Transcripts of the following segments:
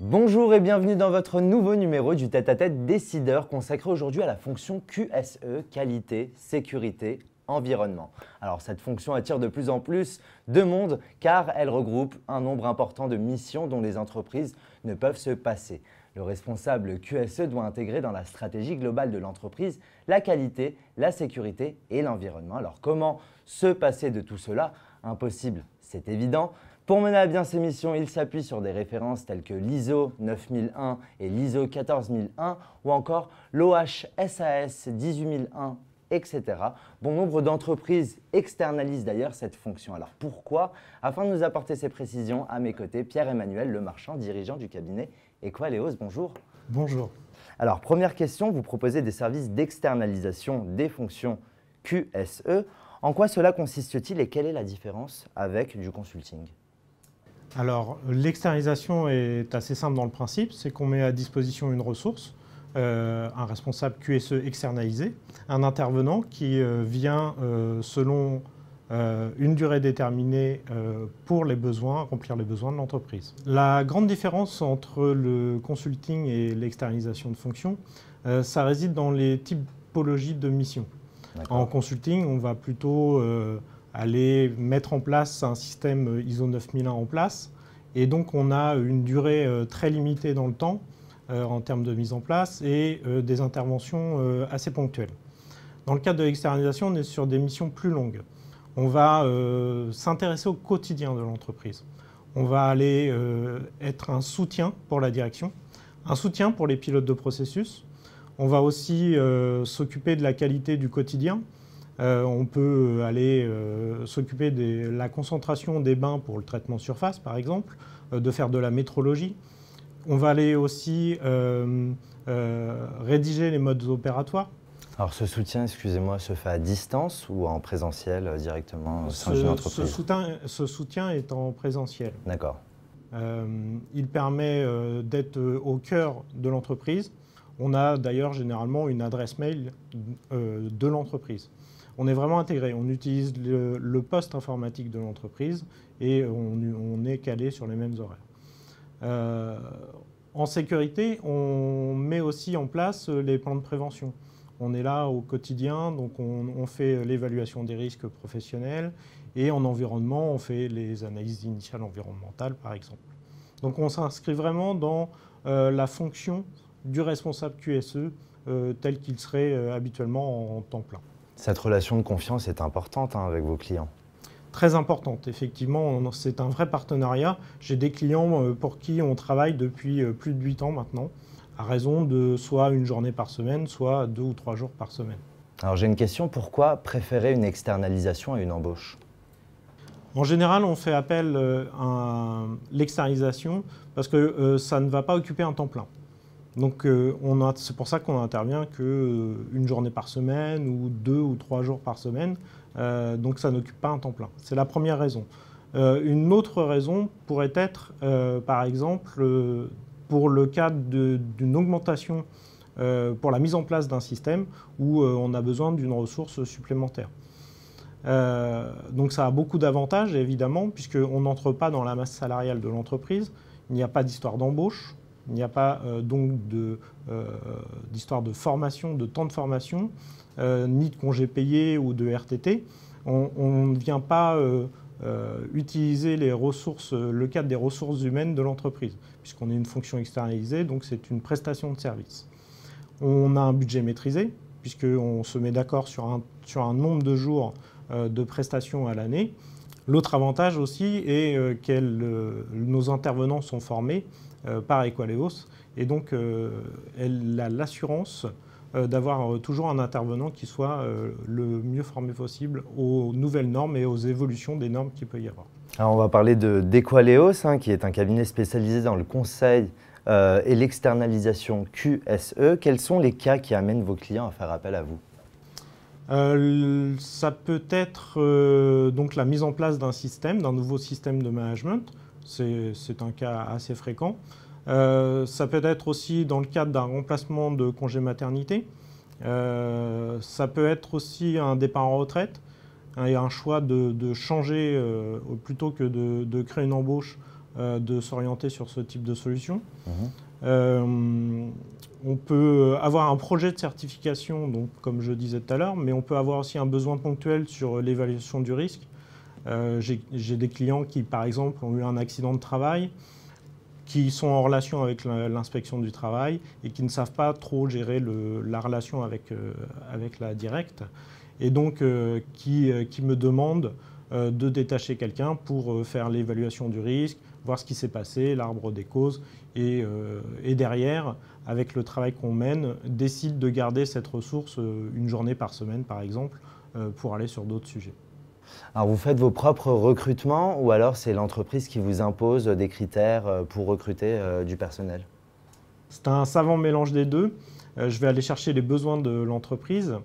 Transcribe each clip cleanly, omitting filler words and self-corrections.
Bonjour et bienvenue dans votre nouveau numéro du tête-à-tête décideur consacré aujourd'hui à la fonction QSE, qualité, sécurité, environnement. Alors cette fonction attire de plus en plus de monde car elle regroupe un nombre important de missions dont les entreprises ne peuvent se passer. Le responsable QSE doit intégrer dans la stratégie globale de l'entreprise la qualité, la sécurité et l'environnement. Alors comment se passer de tout cela? Impossible, c'est évident. Pour mener à bien ces missions, il s'appuie sur des références telles que l'ISO 9001 et l'ISO 14001 ou encore l'OHSAS 18001, etc. Bon nombre d'entreprises externalisent d'ailleurs cette fonction. Alors pourquoi? Afin de nous apporter ces précisions, à mes côtés, Pierre-Emmanuel Lemarchand, dirigeant du cabinet Equaleos. Bonjour. Bonjour. Alors première question, vous proposez des services d'externalisation des fonctions QSE. En quoi cela consiste-t-il et quelle est la différence avec du consulting? Alors, l'externalisation est assez simple dans le principe, c'est qu'on met à disposition une ressource, un responsable QSE externalisé, un intervenant qui vient selon une durée déterminée pour les besoins, remplir les besoins de l'entreprise. La grande différence entre le consulting et l'externalisation de fonctions, ça réside dans les typologies de missions. En consulting, on va plutôt aller mettre en place un système ISO 9001 en place. Et donc, on a une durée très limitée dans le temps en termes de mise en place et des interventions assez ponctuelles. Dans le cadre de l'externalisation, on est sur des missions plus longues. On va s'intéresser au quotidien de l'entreprise. On va aller être un soutien pour la direction, un soutien pour les pilotes de processus. On va aussi s'occuper de la qualité du quotidien. On peut aller s'occuper de la concentration des bains pour le traitement surface, par exemple, de faire de la métrologie. On va aller aussi rédiger les modes opératoires. Alors ce soutien, excusez-moi, se fait à distance ou en présentiel directement au sein d'une entreprise? Ce soutien est en présentiel. D'accord. Il permet d'être au cœur de l'entreprise. On a d'ailleurs généralement une adresse mail de l'entreprise. On est vraiment intégré, on utilise le poste informatique de l'entreprise et on est calé sur les mêmes horaires. En sécurité, on met aussi en place les plans de prévention. On est là au quotidien, donc on fait l'évaluation des risques professionnels et en environnement, on fait les analyses initiales environnementales, par exemple. Donc on s'inscrit vraiment dans la fonction du responsable QSE tel qu'il serait habituellement en temps plein. Cette relation de confiance est importante avec vos clients. Très importante, effectivement, c'est un vrai partenariat. J'ai des clients pour qui on travaille depuis plus de 8 ans maintenant, à raison de soit une journée par semaine, soit 2 ou 3 jours par semaine. Alors j'ai une question, pourquoi préférer une externalisation à une embauche? En général, on fait appel à l'externalisation parce que ça ne va pas occuper un temps plein. Donc c'est pour ça qu'on intervient qu'une journée par semaine ou 2 ou 3 jours par semaine. Donc ça n'occupe pas un temps plein. C'est la première raison. Une autre raison pourrait être, par exemple, pour le cas d'une augmentation pour la mise en place d'un système où on a besoin d'une ressource supplémentaire. Donc ça a beaucoup d'avantages, évidemment, puisqu'on n'entre pas dans la masse salariale de l'entreprise. Il n'y a pas d'histoire d'embauche. Il n'y a pas donc d'histoire de formation, de temps de formation, ni de congés payés ou de RTT. On ne vient pas utiliser les ressources, le cadre des ressources humaines de l'entreprise, puisqu'on est une fonction externalisée, donc c'est une prestation de service. On a un budget maîtrisé, puisqu'on se met d'accord sur un nombre de jours de prestations à l'année. L'autre avantage aussi est que nos intervenants sont formés par Equaleos et donc elle a l'assurance d'avoir toujours un intervenant qui soit le mieux formé possible aux nouvelles normes et aux évolutions des normes qu'il peut y avoir. Alors on va parler d'Equaleos, qui est un cabinet spécialisé dans le conseil et l'externalisation QSE. Quels sont les cas qui amènent vos clients à faire appel à vous? Ça peut être donc la mise en place d'un nouveau système de management. C'est un cas assez fréquent. Ça peut être aussi dans le cadre d'un remplacement de congé maternité. Ça peut être aussi un départ en retraite et un choix de changer, plutôt que de créer une embauche, de s'orienter sur ce type de solution. Mhm. On peut avoir un projet de certification, donc, comme je disais tout à l'heure, mais on peut avoir aussi un besoin ponctuel sur l'évaluation du risque. J'ai des clients qui, par exemple, ont eu un accident de travail, qui sont en relation avec l'inspection du travail et qui ne savent pas trop gérer la relation avec la directe, et donc qui me demandent de détacher quelqu'un pour faire l'évaluation du risque, voir ce qui s'est passé, l'arbre des causes, et derrière, avec le travail qu'on mène, décide de garder cette ressource une journée par semaine, par exemple, pour aller sur d'autres sujets. Alors vous faites vos propres recrutements ou alors c'est l'entreprise qui vous impose des critères pour recruter du personnel? C'est un savant mélange des deux. Je vais aller chercher les besoins de l'entreprise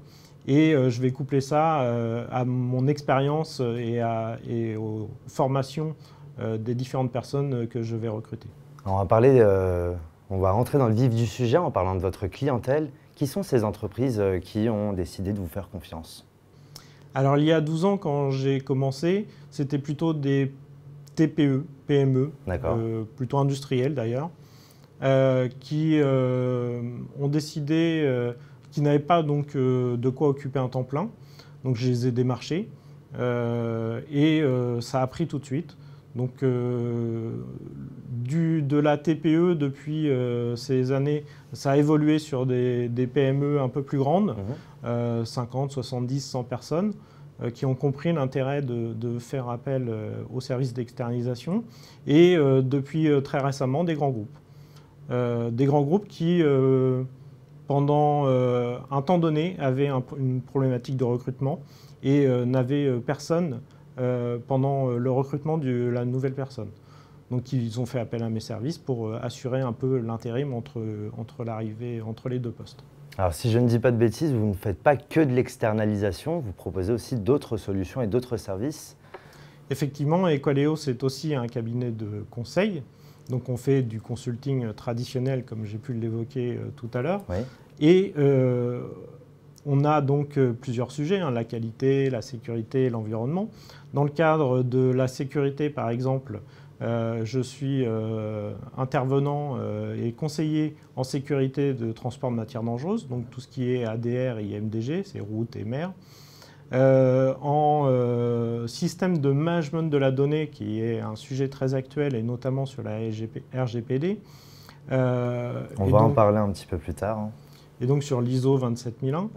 et je vais coupler ça à mon expérience et aux formations des différentes personnes que je vais recruter. Alors on va rentrer dans le vif du sujet en parlant de votre clientèle. Qui sont ces entreprises qui ont décidé de vous faire confiance? Alors il y a 12 ans, quand j'ai commencé, c'était plutôt des TPE, PME, plutôt industriels d'ailleurs, qui ont décidé, qui n'avaient pas donc de quoi occuper un temps plein. Donc je les ai démarchés et ça a pris tout de suite. Donc de la TPE depuis ces années, ça a évolué sur des PME un peu plus grandes, 50, 70, 100 personnes, qui ont compris l'intérêt de faire appel aux services d'externalisation, et depuis très récemment des grands groupes. Des grands groupes qui, pendant un temps donné, avaient une problématique de recrutement et n'avaient personne pendant le recrutement de la nouvelle personne. Donc ils ont fait appel à mes services pour assurer un peu l'intérim entre les deux postes. Alors si je ne dis pas de bêtises, vous ne faites pas que de l'externalisation, vous proposez aussi d'autres solutions et d'autres services. Effectivement, Equaleo, c'est aussi un cabinet de conseil. Donc on fait du consulting traditionnel, comme j'ai pu l'évoquer tout à l'heure. Oui. Et on a donc plusieurs sujets, la qualité, la sécurité et l'environnement. Dans le cadre de la sécurité, par exemple, je suis intervenant et conseiller en sécurité de transport de matières dangereuses, donc tout ce qui est ADR et IMDG, c'est route et mer. En système de management de la donnée, qui est un sujet très actuel, et notamment sur la RGPD. On va en parler un petit peu plus tard. Et donc sur l'ISO 27001.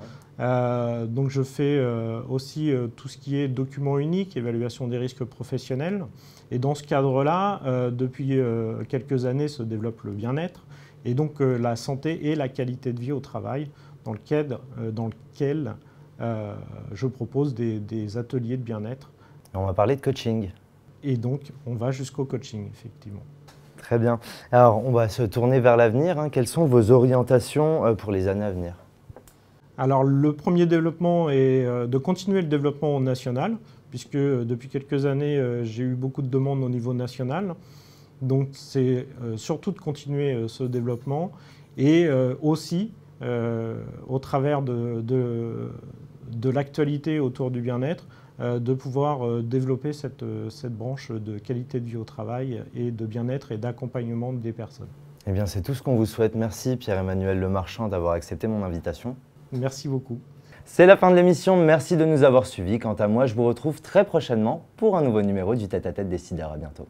Donc je fais aussi tout ce qui est document unique, évaluation des risques professionnels. Et dans ce cadre-là, depuis quelques années se développe le bien-être et donc la santé et la qualité de vie au travail, dans lequel je propose des ateliers de bien-être. On va parler de coaching. Et donc on va jusqu'au coaching, effectivement. Très bien. Alors, on va se tourner vers l'avenir. Quelles sont vos orientations pour les années à venir? Alors, le premier développement est de continuer le développement national, puisque depuis quelques années, j'ai eu beaucoup de demandes au niveau national. Donc, c'est surtout de continuer ce développement et aussi, au travers de l'actualité autour du bien-être, de pouvoir développer cette branche de qualité de vie au travail et de bien-être et d'accompagnement des personnes. Eh bien, c'est tout ce qu'on vous souhaite. Merci Pierre-Emmanuel Lemarchand d'avoir accepté mon invitation. Merci beaucoup. C'est la fin de l'émission. Merci de nous avoir suivis. Quant à moi, je vous retrouve très prochainement pour un nouveau numéro du Tête à Tête Décideur. À bientôt.